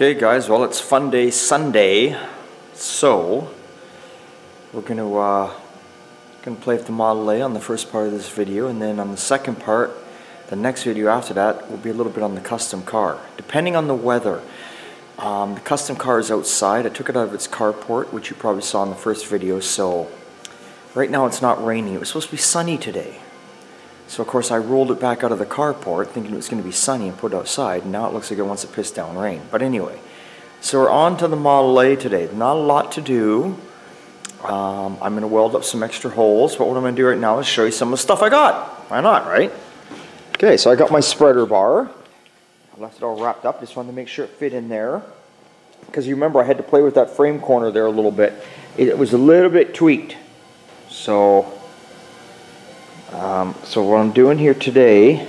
Okay guys, well it's Fun Day Sunday, so we're gonna play with the Model A on the first part of this video, and then on the second part, the next video after that, will be a little bit on the custom car. Depending on the weather, the custom car is outside. I took it out of its carport, which you probably saw in the first video, so right now it's not raining. It was supposed to be sunny today. So of course I rolled it back out of the carport thinking it was going to be sunny and put it outside, and now it looks like it wants to piss down rain. But anyway, so we're on to the Model A today. Not a lot to do. I'm going to weld up some extra holes, but what I'm going to do right now is show you some of the stuff I got. Why not, right? Okay, so I got my spreader bar. I left it all wrapped up. Just wanted to make sure it fit in there. Because you remember I had to play with that frame corner there a little bit. It was a little bit tweaked. So what I'm doing here today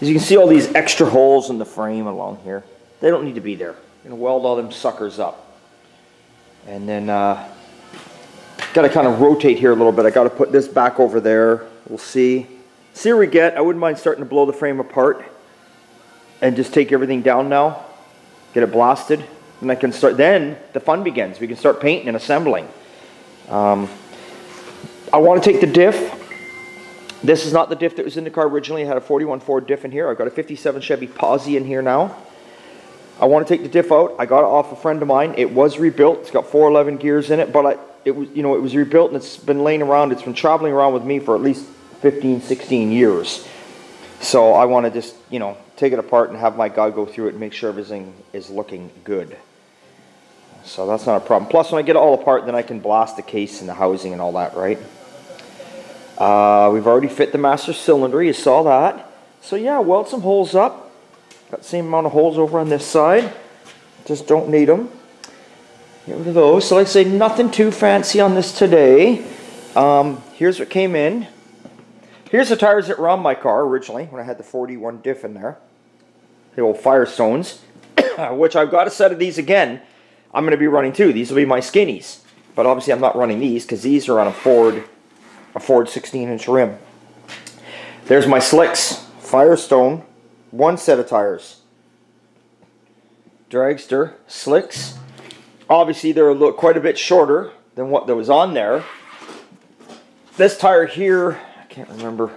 is you can see all these extra holes in the frame along here. They don't need to be there. I'm going to weld all them suckers up. And then got to kind of rotate here a little bit. I got to put this back over there. We'll see. See where we get. I wouldn't mind starting to blow the frame apart and just take everything down now. Get it blasted. And I can start. Then the fun begins. We can start painting and assembling. I want to take the diff. This is not the diff that was in the car originally. I had a 41 Ford diff in here. I've got a 57 Chevy Posse in here now. I want to take the diff out. I got it off a friend of mine. It was rebuilt. It's got 411 gears in it, but it was rebuilt, and it's been laying around. It's been traveling around with me for at least 15, 16 years. So I want to just, take it apart and have my guy go through it and make sure everything is looking good. So that's not a problem. Plus, when I get it all apart, then I can blast the case and the housing and all that, right? We've already fit the master cylinder. You saw that. So yeah, weld some holes up. Got the same amount of holes over on this side. Just don't need them. Get rid of those. So like I say, nothing too fancy on this today. Here's what came in. Here's the tires that were on my car originally when I had the 41 diff in there. The old Firestones, which I've got a set of these again. I'm going to be running too. These will be my skinnies. But obviously I'm not running these because these are on a Ford 16-inch rim. There's my slicks. Firestone. One set of tires. Dragster. Slicks. Obviously they're quite a bit shorter than what that was on there. This tire here, I can't remember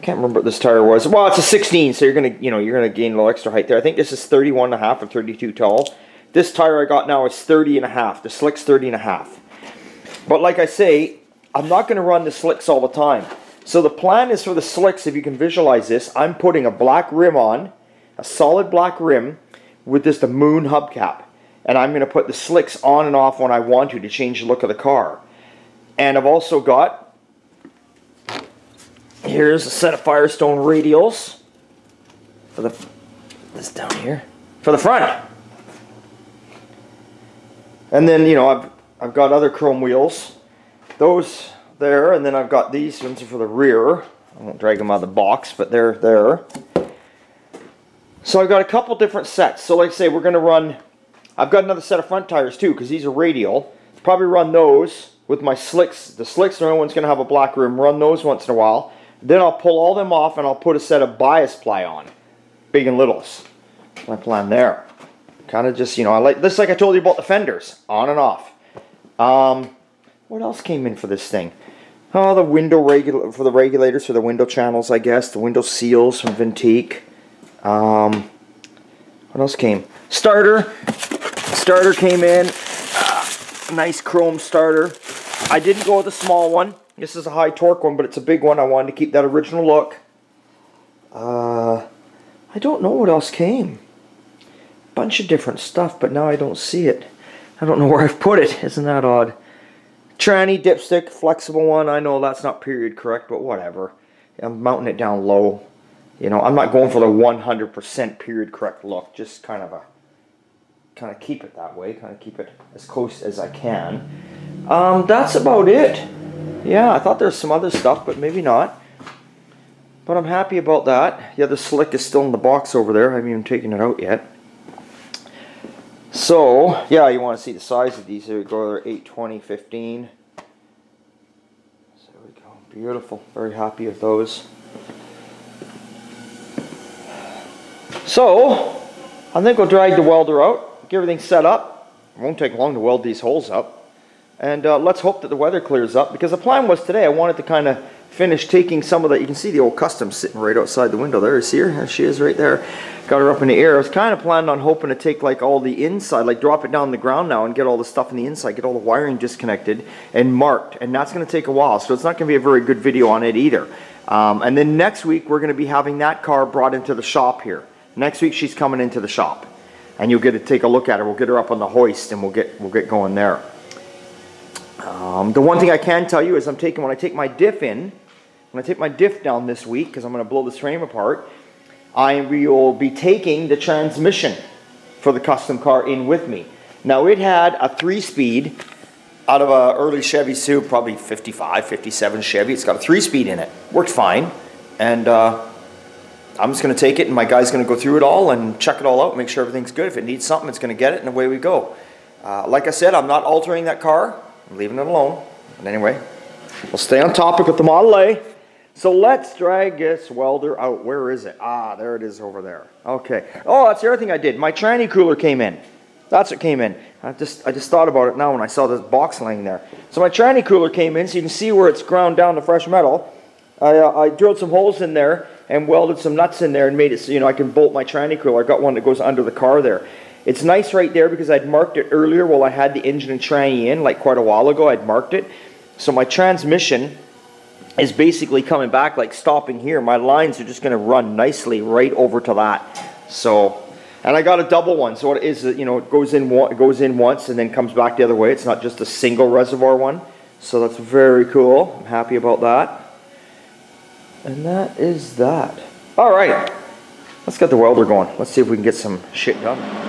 what this tire was. Well, it's a 16, so you're gonna gain a little extra height there. I think this is 31.5 or 32 tall. This tire I got now is 30.5. The slick's 30.5. But like I say, I'm not going to run the slicks all the time. So the plan is for the slicks, if you can visualize this, I'm putting a black rim on, a solid black rim with just a moon hubcap. And I'm going to put the slicks on and off when I want to change the look of the car. And I've also got, here's a set of Firestone radials for this down here, for the front. And then, I've got other chrome wheels. Those there, and then I've got these ones for the rear. I won't drag them out of the box, but they're there. So I've got a couple different sets. So like I say, we're going to run, I've got another set of front tires too, because these are radial. Probably run those with my slicks. The slicks, the only one's going to have a black rim. Run those once in a while. Then I'll pull all them off and I'll put a set of bias ply on. Big and littles. That's my plan there. Kind of just, I like this, like I told you about the fenders. On and off. What else came in for this thing? Oh, the window for the regulators for the window channels, I guess. The window seals from Vintique. What else came? Starter. Starter came in. Nice chrome starter. I didn't go with a small one. This is a high torque one, but it's a big one. I wanted to keep that original look. I don't know what else came. Bunch of different stuff, but now I don't see it. I don't know where I've put it. Isn't that odd? Tranny dipstick, flexible one. I know that's not period correct, but whatever. I'm mounting it down low. I'm not going for the 100% period correct look. Just kind of keep it that way. Kind of keep it as close as I can. That's about it. Yeah, I thought there was some other stuff, but maybe not. But I'm happy about that. Yeah, the slick is still in the box over there. I haven't even taken it out yet. So, yeah, you want to see the size of these. Here we go, they're 820, 15. So there we go. Beautiful. Very happy with those. So, I think we'll drag the welder out, get everything set up. It won't take long to weld these holes up. And let's hope that the weather clears up, because the plan was today I wanted to kind of finish taking some of the, you can see the old Custom sitting right outside the window there. See her? There she is right there. Got her up in the air. I was kind of planning on hoping to take like all the inside, like drop it down on the ground now and get all the stuff in the inside, get all the wiring disconnected and marked. And that's going to take a while, so it's not going to be a very good video on it either. And then next week we're going to be having that car brought into the shop here. Next week she's coming into the shop, and you'll get to take a look at her. We'll get her up on the hoist and we'll get going there. The one thing I can tell you is when I take my diff in, when I take my diff down this week, because I'm going to blow this frame apart, I will be taking the transmission for the custom car in with me. Now it had a 3-speed out of a early Chevy Coupe, probably 55, 57 Chevy. It's got a 3-speed in it. Worked fine. And I'm just going to take it, and my guy's going to go through it all and check it all out, make sure everything's good. If it needs something, it's going to get it, and away we go. Like I said, I'm not altering that car. I'm leaving it alone. But anyway, we'll stay on topic with the Model A. So let's drag this welder out. Where is it? Ah, there it is over there. Okay. Oh, that's the other thing I did. My tranny cooler came in. That's what came in. I just thought about it now when I saw this box laying there. So my tranny cooler came in, so you can see where it's ground down to fresh metal. I drilled some holes in there and welded some nuts in there and made it so, you know, I can bolt my tranny cooler. I got one that goes under the car there. It's nice right there because I'd marked it earlier while I had the engine and tranny in, like quite a while ago. I'd marked it. So my transmission is basically coming back, like stopping here. My lines are just going to run nicely right over to that. So, and I got a double one. So what it is, you know, it goes in once and then comes back the other way. It's not just a single reservoir one. So that's very cool. I'm happy about that. And that is that. All right, let's get the welder going. Let's see if we can get some shit done.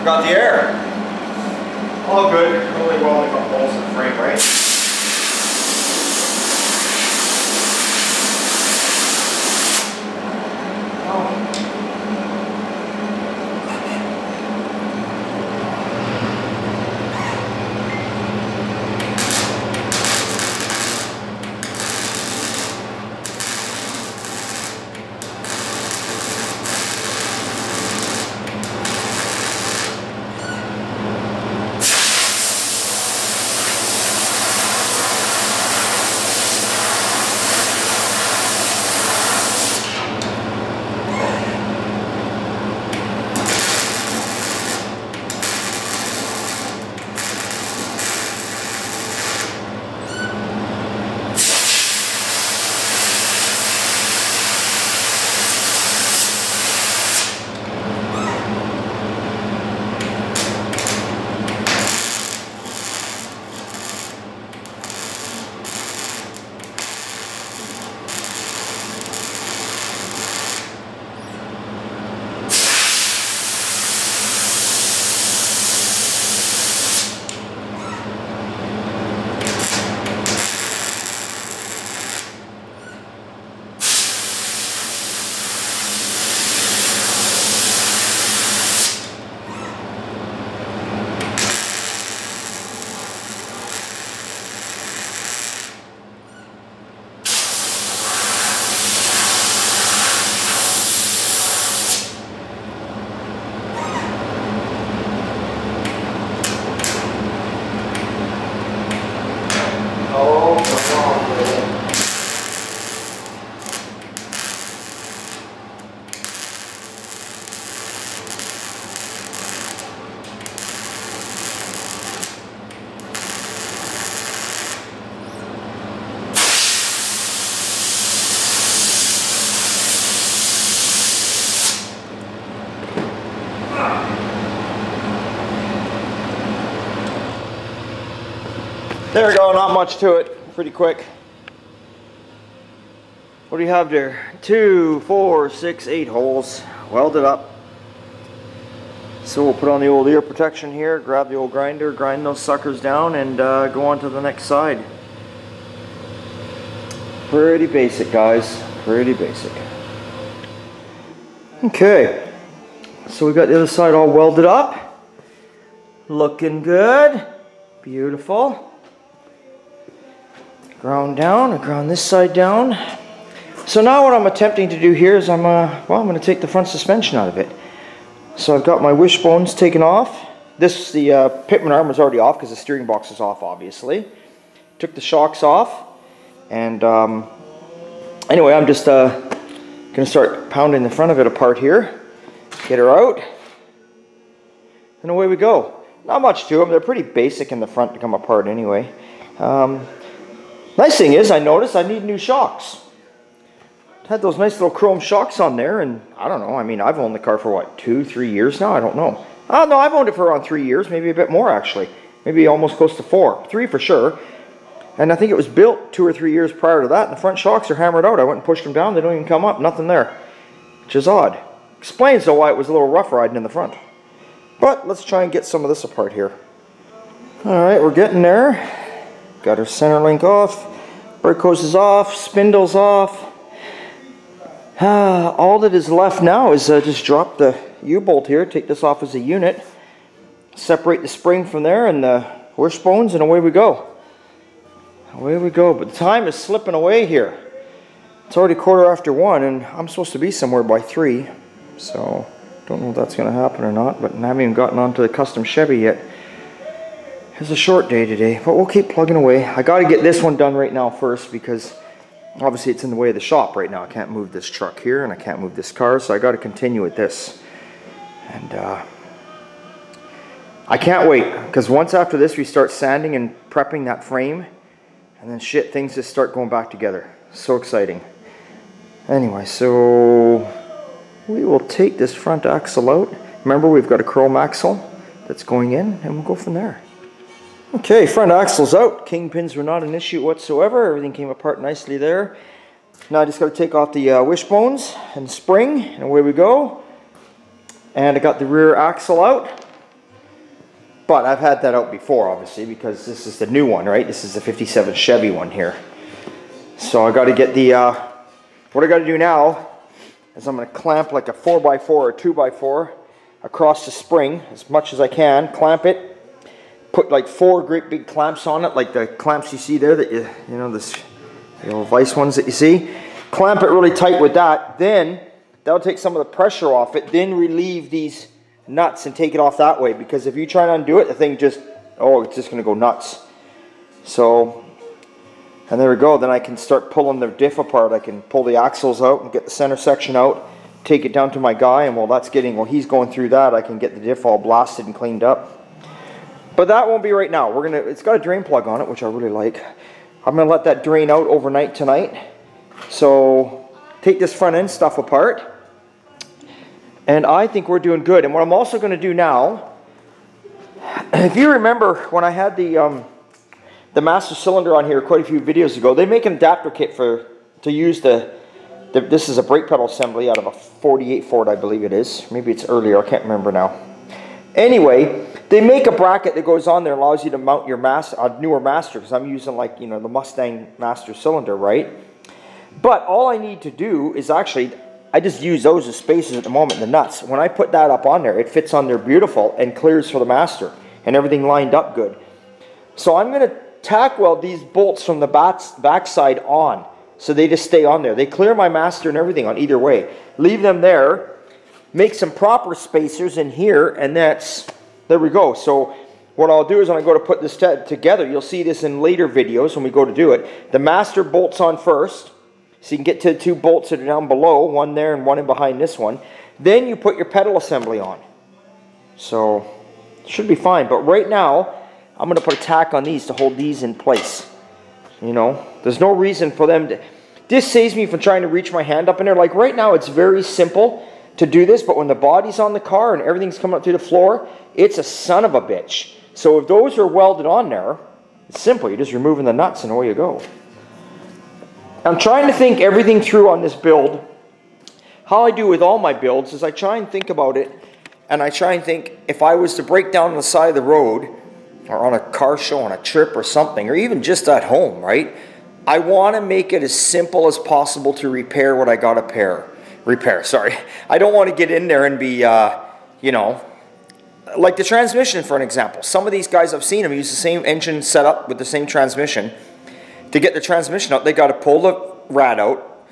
Forgot the air. All good. Really welding up holes in the frame, right? There we go, not much to it, pretty quick. What do you have there? 2, 4, 6, 8 holes, welded up. So we'll put on the old ear protection here, grab the old grinder, grind those suckers down, and go on to the next side. Pretty basic, guys, pretty basic. Okay, so we got the other side all welded up. Looking good, beautiful. Ground down, I ground this side down. So now what I'm attempting to do here is I'm going to take the front suspension out of it. So I've got my wishbones taken off. The pitman arm is already off because the steering box is off, obviously. Took the shocks off, and anyway, I'm just going to start pounding the front of it apart here. Get her out, and away we go. Not much to them. They're pretty basic in the front to come apart anyway. Nice thing is, I noticed I need new shocks. Had those nice little chrome shocks on there, and I don't know, I mean, I've owned the car for what, 2, 3 years now? I don't know. Oh no, I've owned it for around 3 years, maybe a bit more actually. Maybe almost close to 4. 3 for sure. And I think it was built 2 or 3 years prior to that, and the front shocks are hammered out. I went and pushed them down, they don't even come up, nothing there. Which is odd. Explains though why it was a little rough riding in the front. But let's try and get some of this apart here. Alright, we're getting there. Got our center link off, brake hose is off, spindle's off. All that is left now is just drop the U-bolt here, take this off as a unit, separate the spring from there and the wishbones, and away we go. Away we go, but the time is slipping away here. It's already 1:15, and I'm supposed to be somewhere by 3, so don't know if that's going to happen or not, but I haven't even gotten onto the custom Chevy yet. It's a short day today, but we'll keep plugging away. I got to get this one done right now first because obviously it's in the way of the shop right now. I can't move this truck here and I can't move this car, so I got to continue with this. And I can't wait, because once after this we start sanding and prepping that frame, and then shit, things just start going back together. So exciting. Anyway, so we will take this front axle out. Remember, we've got a chrome axle that's going in, and we'll go from there. Okay, front axle's out. Kingpins were not an issue whatsoever. Everything came apart nicely there. Now I just got to take off the wishbones and spring, and away we go. And I got the rear axle out. But I've had that out before, obviously, because this is the new one, right? This is the 57 Chevy one here. So I got to get the, what I got to do now is I'm going to clamp like a 4x4 or 2x4 across the spring as much as I can, clamp it. Put like 4 great big clamps on it, like the clamps you see there, that you know, this, the old vice ones that you see. Clamp it really tight with that. Then that'll take some of the pressure off it. Then relieve these nuts and take it off that way. Because if you try to undo it, the thing just, oh, it's just going to go nuts. So, and there we go. Then I can start pulling the diff apart. I can pull the axles out and get the center section out, take it down to my guy, and while he's going through that, I can get the diff all blasted and cleaned up. But that won't be right now. It's got a drain plug on it, which I really like. I'm gonna let that drain out overnight tonight. So take this front end stuff apart, and I think we're doing good. And what I'm also gonna do now, if you remember when I had the master cylinder on here quite a few videos ago, they make an adapter kit to use this is a brake pedal assembly out of a 48 Ford, I believe it is. Maybe it's earlier, I can't remember now. Anyway, they make a bracket that goes on there, allows you to mount your newer master, because I'm using, like, you know, the Mustang master cylinder, right? But all I need to do is actually, I just use those as spacers at the moment, the nuts. When I put that up on there, it fits on there beautiful and clears for the master, and everything lined up good. So I'm going to tack weld these bolts from the backside on, so they just stay on there. They clear my master and everything on either way. Leave them there. Make some proper spacers in here, and there we go. So what I'll do is when I go to put this together, you'll see this in later videos when we go to do it. The master bolts on first, so you can get to the 2 bolts that are down below, one there and one in behind this one. Then you put your pedal assembly on. So it should be fine. But right now, I'm going to put a tack on these to hold these in place. You know, there's no reason for them to... This saves me from trying to reach my hand up in there. Like right now, it's very simple to do this, but when the body's on the car and everything's coming up through the floor, it's a son of a bitch. So if those are welded on there, It's simple. You're just removing the nuts and away you go. I'm trying to think everything through on this build. How I do with all my builds is I try and think about it, and I try and think if I was to break down on the side of the road or on a car show, on a trip or something, or even just at home, right? I want to make it as simple as possible to repair what I got to repair. Sorry. I don't want to get in there and be, you know, like the transmission, for an example. Some of these guys, I've seen them use the same engine setup with the same transmission. To get the transmission out, they got to pull the rad out,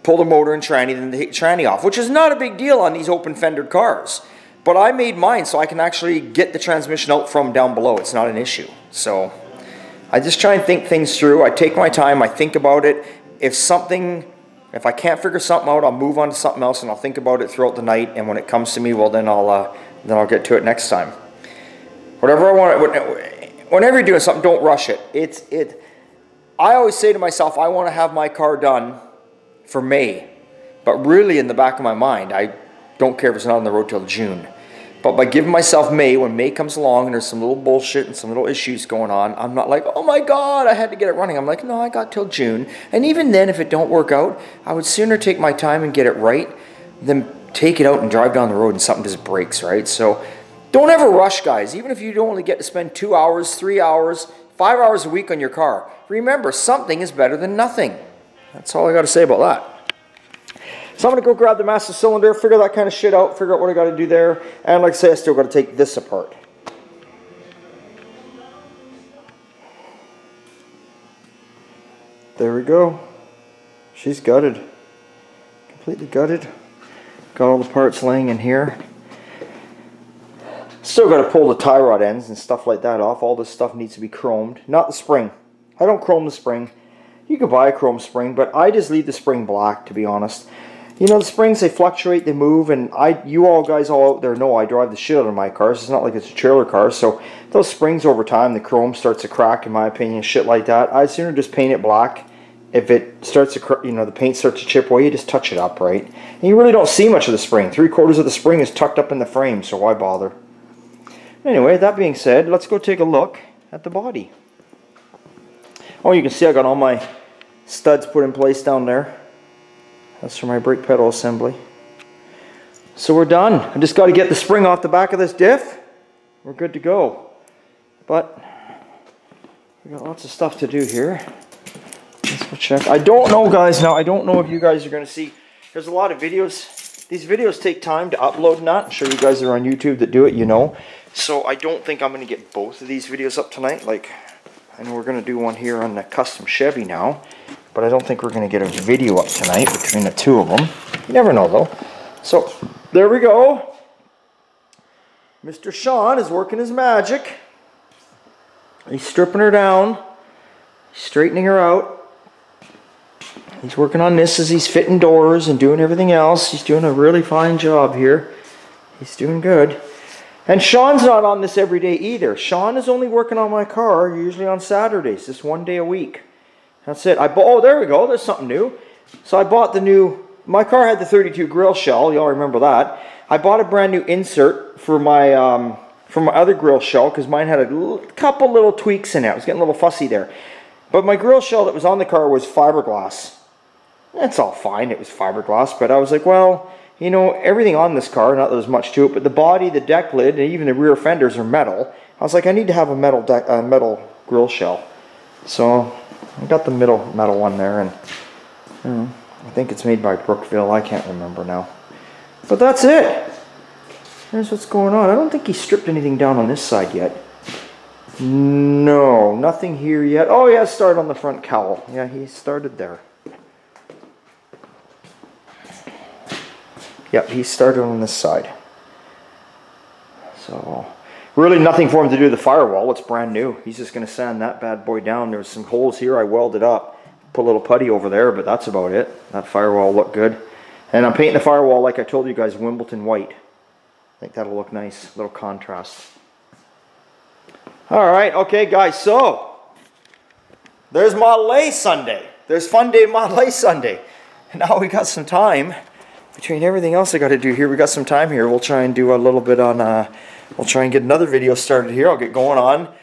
pull the motor and tranny, then the tranny off, which is not a big deal on these open fendered cars. But I made mine so I can actually get the transmission out from down below. It's not an issue. So I just try and think things through. I take my time. I think about it. If I can't figure something out, I'll move on to something else and I'll think about it throughout the night. And when it comes to me, well, then I'll get to it next time. Whatever I want. Whenever you're doing something, don't rush it. I always say to myself, I want to have my car done for May. But really, in the back of my mind, I don't care if it's not on the road till June. But by giving myself May, when May comes along and there's some little bullshit and some little issues going on, I'm not like, oh my God, I had to get it running. I'm like, no, I got till June. And even then, if it don't work out, I would sooner take my time and get it right than take it out and drive down the road and something just breaks, right? So don't ever rush, guys. Even if you don't only get to spend 2 hours, 3 hours, 5 hours a week on your car, remember, something is better than nothing. That's all I got to say about that. So I'm going to go grab the master cylinder, figure that kind of shit out, figure out what I got to do there. And like I say, I still got to take this apart. There we go. She's gutted. Completely gutted. Got all the parts laying in here. Still got to pull the tie rod ends and stuff like that off. All this stuff needs to be chromed. Not the spring. I don't chrome the spring. You could buy a chrome spring, but I just leave the spring black, to be honest. You know, the springs, they fluctuate, they move, and you all guys all out there know I drive the shit out of my cars. It's not like it's a trailer car, so those springs over time, the chrome starts to crack, in my opinion, shit like that. I'd sooner just paint it black. If it starts to, you know, the paint starts to chip away, you just touch it up, right? And you really don't see much of the spring. 3/4 of the spring is tucked up in the frame, so why bother? Anyway, that being said, let's go take a look at the body. Oh, you can see I got all my studs put in place down there. That's for my brake pedal assembly. So we're done. I just got to get the spring off the back of this diff. We're good to go. But we got lots of stuff to do here. Let's go check. I don't know, guys. Now, I don't know if you guys are going to see. There's a lot of videos. These videos take time to upload and that. I'm sure you guys are on YouTube that do it, you know. So I don't think I'm going to get both of these videos up tonight. Like, I know we're going to do one here on the custom Chevy now. But I don't think we're going to get a video up tonight between the two of them. You never know, though. So, there we go. Mr. Sean is working his magic. He's stripping her down. He's straightening her out. He's working on this as he's fitting doors and doing everything else. He's doing a really fine job here. He's doing good. And Sean's not on this every day either. Sean is only working on my car usually on Saturdays, just 1 day a week. That's it. Oh, there we go. There's something new. So I bought the new, my car had the 32 grill shell. Y'all remember that. I bought a brand new insert for my other grill shell because mine had a couple little tweaks in it. I was getting a little fussy there. But my grill shell that was on the car was fiberglass. That's all fine. It was fiberglass. But I was like, well, you know, everything on this car, not that there's much to it, but the body, the deck lid, and even the rear fenders are metal. I was like, I need to have a metal grill shell. So I got the metal one there, and I think it's made by Brookville. I can't remember now. But that's it. Here's what's going on. I don't think he stripped anything down on this side yet. No, nothing here yet. Oh, yeah, started on the front cowl. Yeah, he started there. Yep, he started on this side. So, really nothing for him to do with the firewall. It's brand new. He's just going to sand that bad boy down. There's some holes here I welded up. Put a little putty over there, but that's about it. That firewall looked good. And I'm painting the firewall, like I told you guys, Wimbledon white. I think that'll look nice. A little contrast. Alright, okay guys, so there's Model A Sunday. There's Fun Day Model A Sunday. And now we got some time. Between everything else I got to do here, we got some time here. We'll try and do a little bit on, we'll try and get another video started here. I'll get going on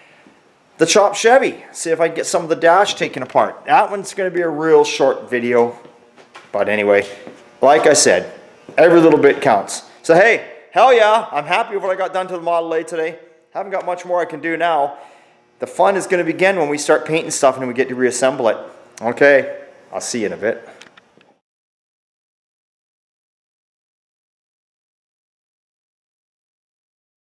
the chopped Chevy. See if I can get some of the dash taken apart. That one's going to be a real short video. But anyway, like I said, every little bit counts. So hey, hell yeah, I'm happy with what I got done to the Model A today. Haven't got much more I can do now. The fun is going to begin when we start painting stuff and we get to reassemble it. Okay, I'll see you in a bit.